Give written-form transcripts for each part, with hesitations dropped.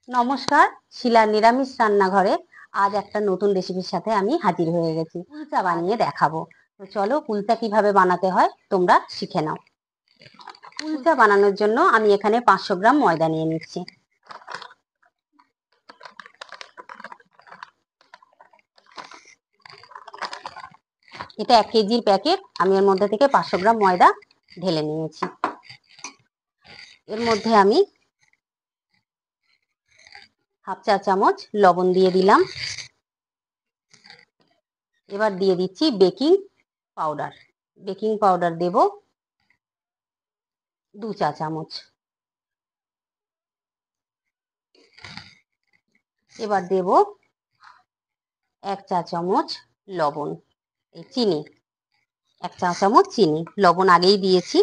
নমস্কার, শিলার নিরামিষ রান্নাঘরে আজ একটা নতুন রেসিপির সাথে আমি হাজির হয়ে গেছি। কুলচা বানিয়ে দেখাবো। তো চলো কুলচা কিভাবে বানাতে হয় তোমরা শিখে নাও। কুলচা বানানোর জন্য আমি এখানে 500 গ্রাম ময়দা নিয়ে নিচ্ছি। এটা 1 কেজির প্যাকেট। আমি এর মধ্যে থেকে 500 গ্রাম ময়দা ঢেলে নিয়েছি। এর মধ্যে আমি হাফ চা চামচ লবণ দিয়ে দিলাম। এবার দিয়ে দিচ্ছি বেকিং পাউডার। বেকিং পাউডার দেব 2 চা চামচ। এবার দেব 1 চা চামচ লবণ, চিনি, 1 চা চামচ চিনি, লবণ আগেই দিয়েছি।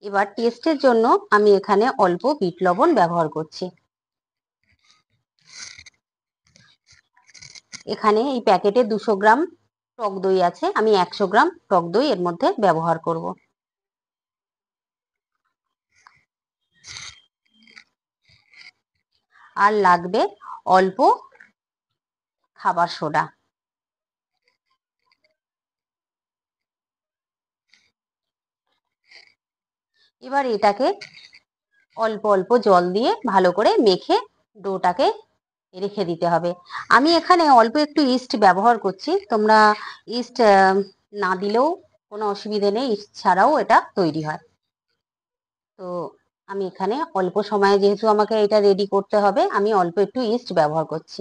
এবার টেস্টের জন্য আমি এখানে অল্প বিট লবণ ব্যবহার করছি। এখানে এই প্যাকেটে 200 গ্রাম টক দই আছে, আমি 100 গ্রাম টক দই এর মধ্যে ব্যবহার করব। আর লাগবে অল্প খাবার সোডা। এবার এটাকে অল্প অল্প জল দিয়ে ভালো করে মেখে ডোটাকে রেখে দিতে হবে। আমি এখানে অল্প একটু ইস্ট ব্যবহার করছি, তোমরা ইস্ট না দিলেও কোনো অসুবিধে নেই, ইস্ট ছাড়াও এটা তৈরি হয়। তো আমি এখানে অল্প সময়ে যেহেতু আমাকে এটা রেডি করতে হবে, আমি অল্প একটু ইস্ট ব্যবহার করছি।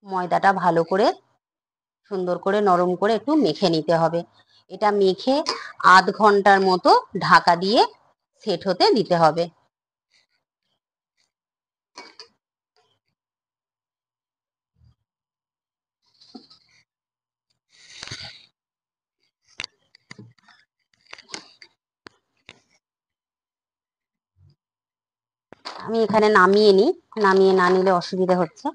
ময়দাটা ভালো করে সুন্দর করে নরম করে একটু মেখে নিতে হবে। এটা মেখে আধ ঘন্টার মতো ঢাকা দিয়ে সেট হতে দিতে হবে। আমি এখানে নামিয়ে নিই, নামিয়ে না নিলে অসুবিধা হচ্ছে,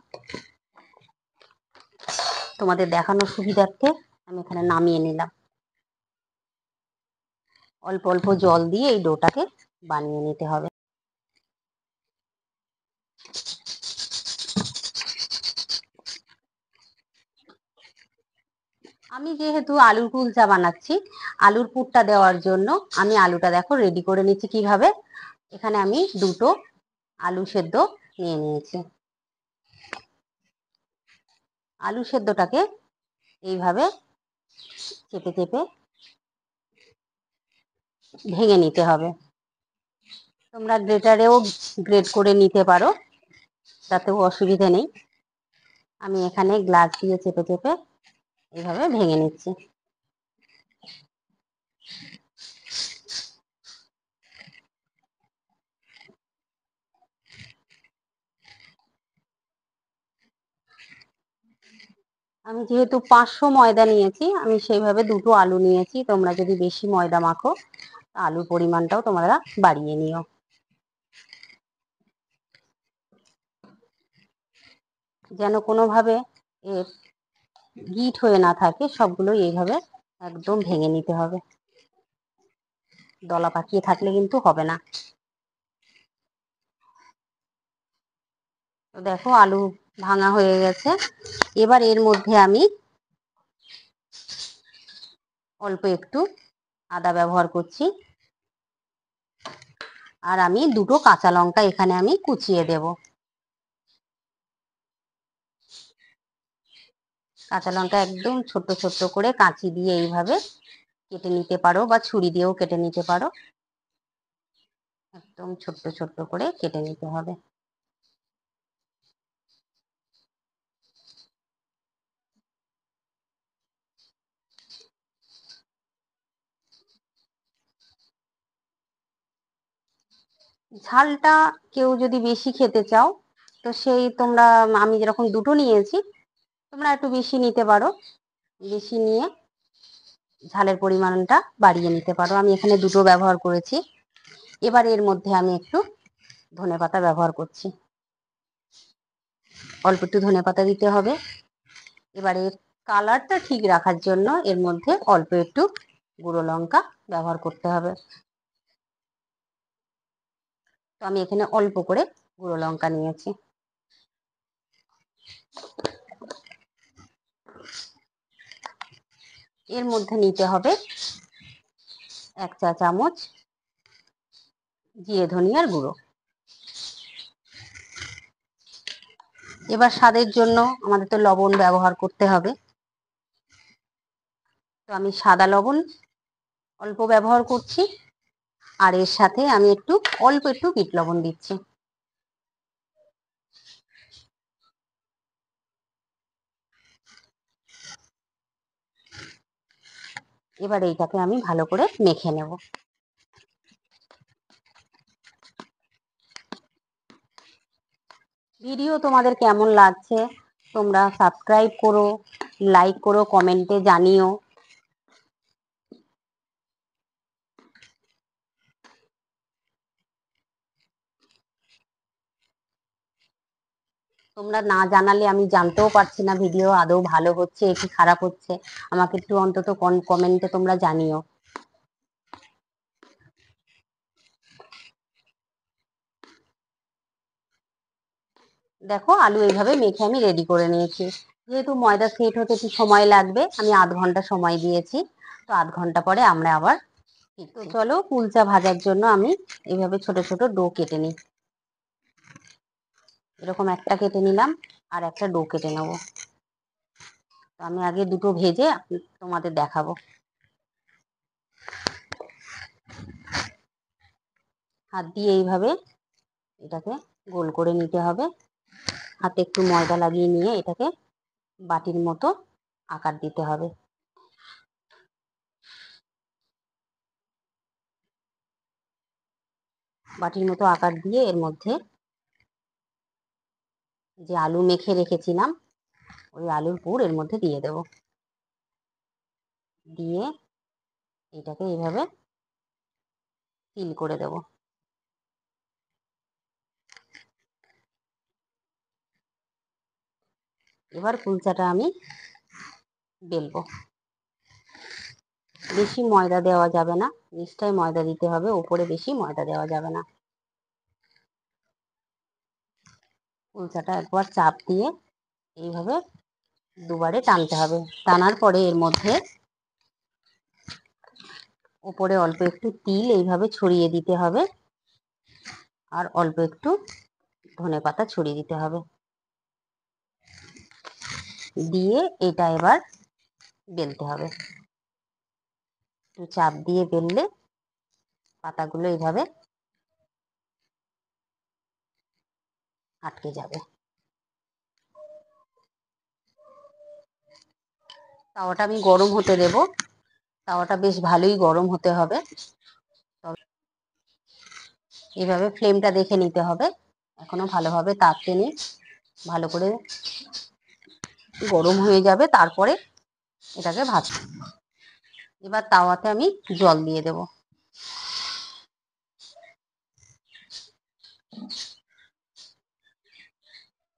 তোমাদের দেখানোর সুবিধার্থে আমি এখানে নামিয়ে নিলাম। অল্প অল্প জল দিয়ে এই ডোটাকে বানিয়ে নিতে হবে। আমি যেহেতু আলুর কুলচা বানাচ্ছি, আলুর পুরটা দেওয়ার জন্য আমি আলুটা দেখো রেডি করে নিচ্ছি কিভাবে। এখানে আমি 2টো আলু সেদ্ধ নিয়ে নিয়েছি। আলু সেদ্ধটাকে এইভাবে চেপে চেপে ভেঙে নিতে হবে। তোমরা গ্রেটারেও গ্রেট করে নিতে পারো, তাতেও অসুবিধা নেই। আমি এখানে গ্লাস দিয়ে চেপে চেপে এইভাবে ভেঙে নিচ্ছি। আমি যেহেতু 500 ময়দা নিয়েছি, আমি সেইভাবে 2টো আলু নিয়েছি। তোমরা যদি বেশি ময়দা মাখো, আলুর পরিমাণটাও তোমরা বাড়িয়ে নিও। যেন কোনোভাবে এর গিট হয়ে না থাকে, সবগুলো এইভাবে একদম ভেঙে নিতে হবে। দলা পাকিয়ে থাকলে কিন্তু হবে না। তো দেখো আলু ভাঙা হয়ে গেছে। এবার এর মধ্যে আমি অল্প একটু আদা ব্যবহার করছি। আর আমি 2টো কাঁচা লঙ্কা এখানে আমি কুচিয়ে দেব। কাঁচা লঙ্কা একদম ছোট্ট ছোট্ট করে কাঁচি দিয়ে এইভাবে কেটে নিতে পারো, বা ছুরি দিয়েও কেটে নিতে পারো। একদম ছোট্ট ছোট্ট করে কেটে নিতে হবে। ঝালটা কেউ যদি বেশি খেতে চাও, তো সেই তোমরা, আমি যেরকম 2টো নিয়েছি, তোমরা একটু বেশি নিতে পারো। বেশি নিয়ে ঝালের পরিমাণটা বাড়িয়ে নিতে পারো। আমি এখানে 2টো ব্যবহার করেছি। এবার এর মধ্যে আমি একটু ধনেপাতা ব্যবহার করছি। অল্প একটু ধনেপাতা দিতে হবে। এবারে কালারটা ঠিক রাখার জন্য এর মধ্যে অল্প একটু গুঁড়ো লঙ্কা ব্যবহার করতে হবে। তো আমি এখানে অল্প করে গুঁড়ো লঙ্কা নিয়েছি। এর মধ্যে নিতে হবে 1 চা চামচ জিরে ধনিয়ার গুঁড়ো। এবার স্বাদের জন্য আমাদের তো লবণ ব্যবহার করতে হবে। তো আমি সাদা লবণ অল্প ব্যবহার করছি, আর এর সাথে আমি অল্প একটু বিট লবণ দিচ্ছি। এবার এইটাকে আমি ভালো করে মেখে নেব। ভিডিও তোমাদের কেমন লাগছে তোমরা সাবস্ক্রাইব করো, লাইক করো, কমেন্টে জানিও। তোমরা না জানালে আমি জানতেও পারছি না ভিডিও আদৌ ভালো হচ্ছে কি খারাপ হচ্ছে। আমাকে একটু অন্তত কমেন্টে তোমরা জানিও। দেখো আলু এইভাবে মেখে আমি রেডি করে নিয়েছি। যেহেতু ময়দা সেট হতে একটু সময় লাগবে, আমি 1/2 ঘন্টা সময় দিয়েছি। তো 1/2 ঘন্টা পরে আমরা আবার তো চলো কুলচা ভাজার জন্য আমি এইভাবে ছোট ছোট ডো কেটে নিই। এরকম একটা কেটে নিলাম, আর একটা ডো কেটে নেব। তো আমি আগে দুটো ভেজে তোমাদের দেখাবো। হাত দিয়ে এইভাবে এটাকে গোল করে নিতে হবে। হাতে একটু ময়দা লাগিয়ে নিয়ে এটাকে বাটির মতো আকার দিতে হবে। বাটির মতো আকার দিয়ে এর মধ্যে যে আলু মেখে রেখেছিলাম ওই আলুর পুর এর মধ্যে দিয়ে দেব। দিয়ে এটাকে এইভাবে সিল করে দেব। এবার কুলচাটা আমি বেলবো। বেশি ময়দা দেওয়া যাবে না, নিচটায় ময়দা দিতে হবে, উপরে বেশি ময়দা দেওয়া যাবে না। কুলচাটা একবার চাপ দিয়ে এইভাবে দুবারে টানতে হবে। টানার পরে এর মধ্যে উপরে অল্প একটু তিল এইভাবে ছড়িয়ে দিতে হবে, আর অল্প একটু ধনেপাতা ছড়িয়ে দিতে হবে। দিয়ে এটা এবার বেলতে হবে। একটু চাপ দিয়ে বেললে পাতাগুলো এইভাবে আটকে যাবে। তাওয়াটা আমি গরম হতে দেব। তাওয়াটা বেশ ভালোই গরম হতে হবে। এইভাবে ফ্লেমটা দেখে নিতে হবে, এখনো ভালোভাবে তাতেনি। ভালো করে গরম হয়ে যাবে, তারপরে এটাকে ভাজবো। এবার তাওয়াতে আমি জল দিয়ে দেব।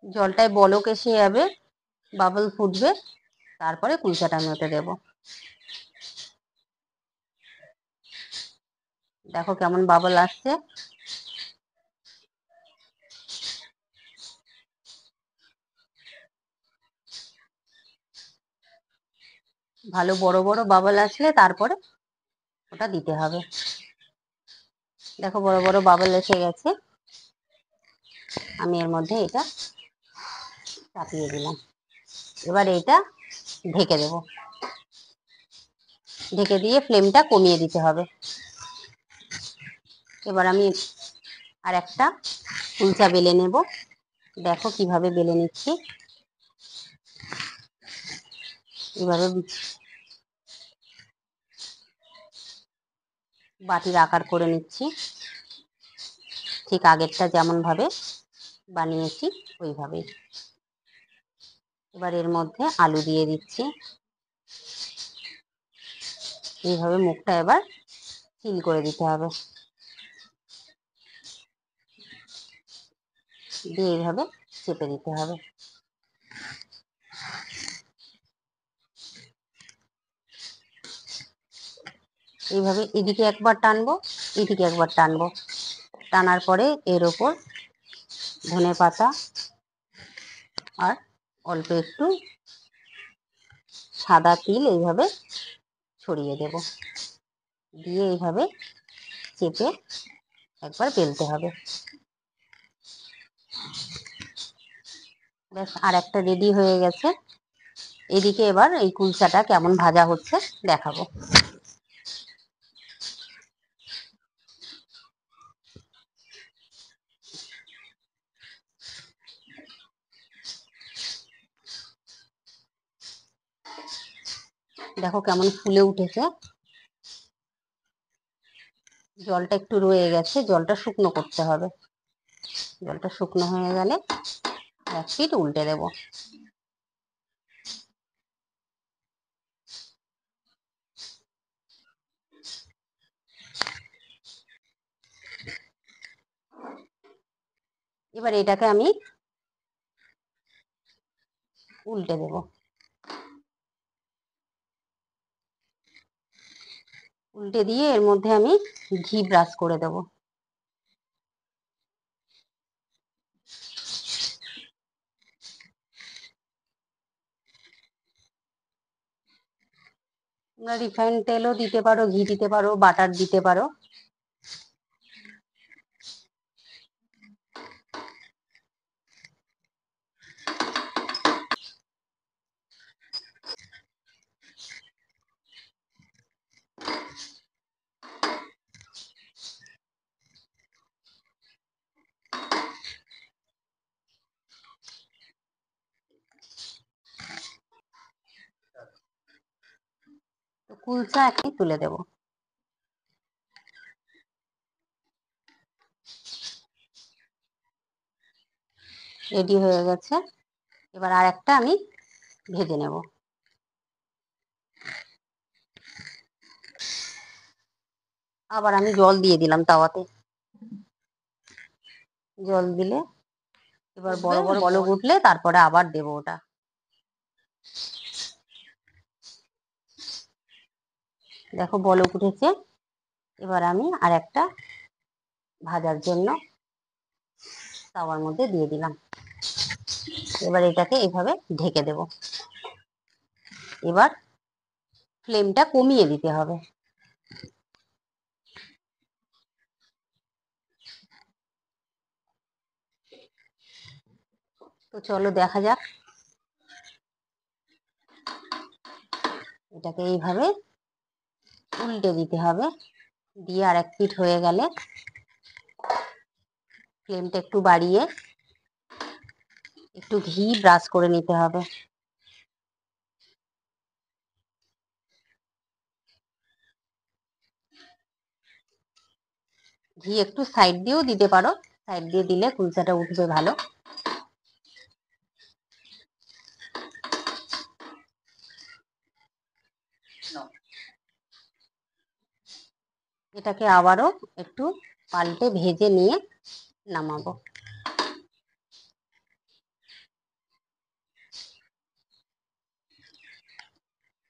জলটায় বলক এসে যাবে, বাবল ফুটবে, তারপরে কুলচাটা আমি ওতে দেবো। দেখো কেমন বাবল আসছে। ভালো বড় বড় বাবল আসলে তারপরে ওটা দিতে হবে। দেখো বড় বড় বাবল এসে গেছে, আমি এর মধ্যে এটা চাপিয়ে দিলাম। এবার এটা ঢেকে দেব। ঢেকে দিয়ে ফ্লেমটা কমিয়ে দিতে হবে। এবার আমি আর একটা কুলচা বেলে নেব। দেখো কিভাবে বেলে নিচ্ছি। এভাবে বাটির আকার করে নিচ্ছি, ঠিক আগেরটা যেমন ভাবে বানিয়েছি ওইভাবেই। এবার এর মধ্যে আলু দিয়ে দিচ্ছি। এইভাবে মুখটা এবার সিল করে দিতে হবে। দিয়ে এইভাবে চেপে দিতে হবে। এইভাবে এদিকে একবার টানবো, এদিকে একবার টানবো, টানার পরে এর ওপর ধনে পাতা আর অল্প একটু সাদা তিল এইভাবে ছড়িয়ে দেব, দিয়ে এইভাবে চেপে একবার বেলতে হবে। ব্যাস, আর একটা রেডি হয়ে গেছে। এদিকে এবার এই কুলচাটা কেমন ভাজা হচ্ছে দেখাবো। দেখো কেমন ফুলে উঠেছে, জলটা একটু রয়ে গেছে, জলটা শুকনো করতে হবে। জলটা শুকনো হয়ে গেলে এক পিঠ উল্টে দেব। এবার এটাকে আমি উল্টে দেব। উল্টে দিয়ে এর মধ্যে আমি ঘি ব্রাশ করে দেব। তোমরা রিফাইন তেলও দিতে পারো, ঘি দিতে পারো, বাটার দিতে পারো। তো কুলচা এখন তুলে দেব। রেডি হয়ে গেছে। এবার আর একটা আমি ভেজে নেব। আবার আমি জল দিয়ে দিলাম তাওয়াতে। জল দিলে এবার বড় বড় বলক উঠলে তারপরে আবার দেব ওটা। দেখো বলক উঠেছে। এবার আমি আর একটা ভাজার জন্য তাওয়ার মধ্যে দিয়ে দিলাম। এবার এটাকে এভাবে ঢেকে দেব। এবার ফ্লেমটা কমিয়ে দিতে হবে। তো চলো দেখা যাক। এটাকে এইভাবে উল্টে দিতে হবে, দিয়ে আর এক পিঠ হয়ে গেলে ফ্লেমটা একটু বাড়িয়ে একটু ঘি ব্রাশ করে নিতে হবে। ঘি একটু সাইড দিয়েও দিতে পারো, সাইড দিয়ে দিলে কুলচাটা উঠবে ভালো। এটাকে আবারও একটু পাল্টে ভেজে নিয়ে নামাবো।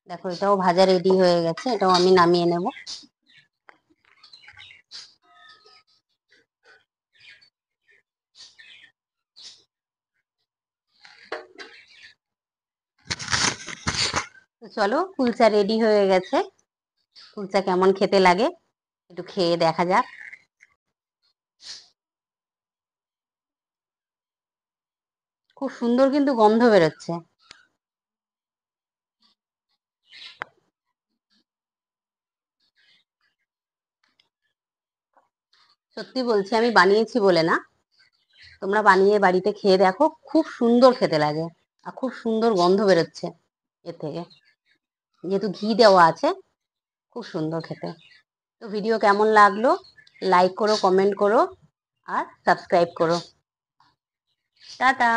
দেখো এটাও ভাজা রেডি হয়ে গেছে, এটাও আমি নামিয়ে নেব। তো চলো, কুলচা রেডি হয়ে গেছে। কুলচা কেমন খেতে লাগে একটু খেয়ে দেখা যাক। খুব সুন্দর কিন্তু গন্ধ বেরোচ্ছে। সত্যি বলছি, আমি বানিয়েছি বলে না, তোমরা বানিয়ে বাড়িতে খেয়ে দেখো, খুব সুন্দর খেতে লাগে আর খুব সুন্দর গন্ধ বেরোচ্ছে এর থেকে, যেহেতু ঘি দেওয়া আছে। খুব সুন্দর খেতে। তো ভিডিও কেমন লাগলো লাইক করো, কমেন্ট করো আর সাবস্ক্রাইব করো। টাটা।